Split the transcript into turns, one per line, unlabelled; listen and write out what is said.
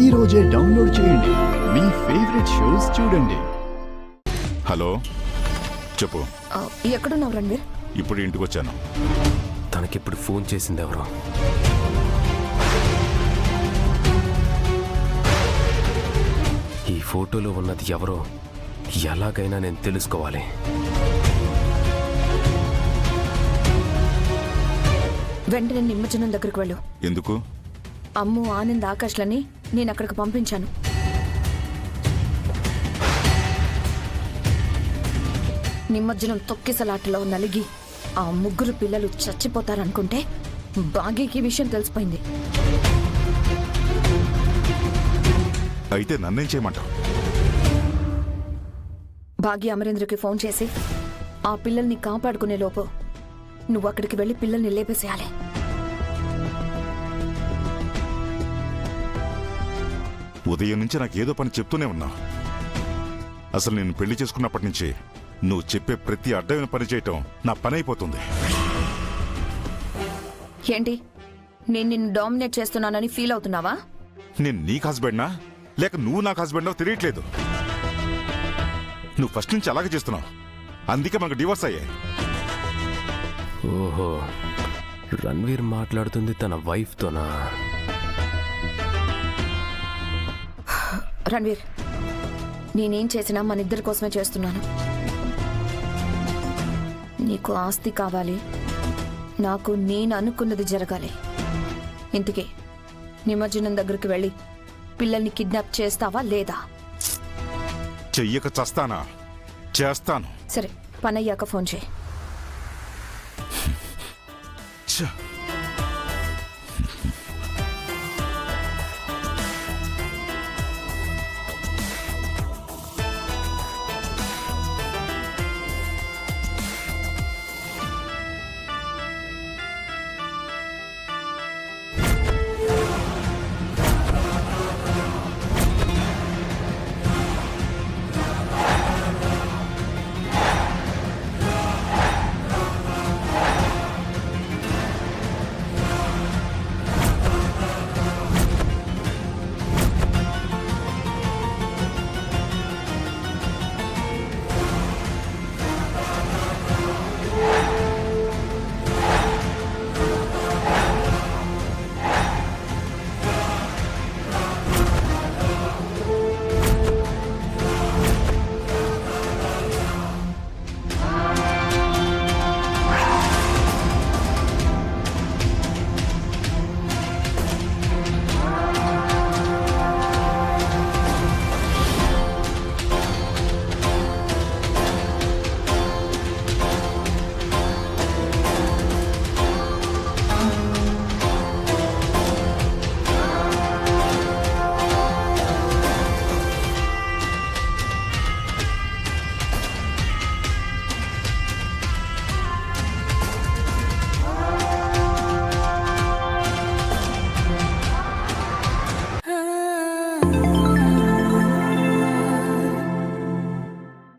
ఈ రోజే డౌన్లోడ్ చేయండి. మీ ఫేవరెట్ షోస్ చూడండి.
హలో, చెప్పు.
ఎక్కడున్నావు రణ్వీర్?
ఇప్పుడు ఇంటికి వచ్చాను.
తనకిప్పుడు ఫోన్ చేసింది ఎవరో? ఈ ఫోటోలో ఉన్నది ఎవరో ఎలాగైనా నేను తెలుసుకోవాలి.
వెంటనే నిమజ్జనం దగ్గరికి వెళ్ళు.
ఎందుకు?
అమ్ము, ఆనంద్, ఆకాష్లని నేను అక్కడికి పంపించాను. నిమజ్జనం తొక్కిసలాటలో నలిగి ఆ ముగ్గురు పిల్లలు చచ్చిపోతారనుకుంటే భాగ్యకి విషయం తెలిసిపోయింది.
అయితే నన్నేం చేయమంటావు?
భాగ్య అమరేంద్రకి ఫోన్ చేసి ఆ పిల్లల్ని కాపాడుకునే లోపు నువ్వు అక్కడికి వెళ్ళి పిల్లల్ని లేపేసేయాలి.
ఉదయం నుంచి నాకు ఏదో పని చెప్తూనే ఉన్నా. అసలు నేను పెళ్లి చేసుకున్నప్పటి నుంచి నువ్వు చెప్పే ప్రతి అడ్డమైన పని చేయటం నా పని అయిపోతుంది.
ఏంటి, నేను నిన్ను డామినేట్ చేస్తున్నానని ఫీల్ అవుతున్నావా?
నేను నీకు హస్బెండ్నా లేక నువ్వు నాకు హస్బెండో తెలియట్లేదు. నువ్వు ఫస్ట్ నుంచి అలాగే చేస్తున్నావు, అందుకే మనకు డివోర్స్ అయ్యాయి.
ఓహో, రణ్వీర్ మాట్లాడుతుంది తన వైఫ్తోనా?
రణ్వీర్, నేనేం చేసినా మన ఇద్దరి కోసమే చేస్తున్నాను. నీకు ఆస్తి కావాలి, నాకు నేను అనుకున్నది జరగాలి. ఇంతకీ నిమజ్జనం దగ్గరికి వెళ్ళి పిల్లల్ని కిడ్నాప్ చేస్తావా లేదా?
చెయ్యక చస్తానా? చేస్తాను.
సరే, పనయ్యాక ఫోన్ చేయి.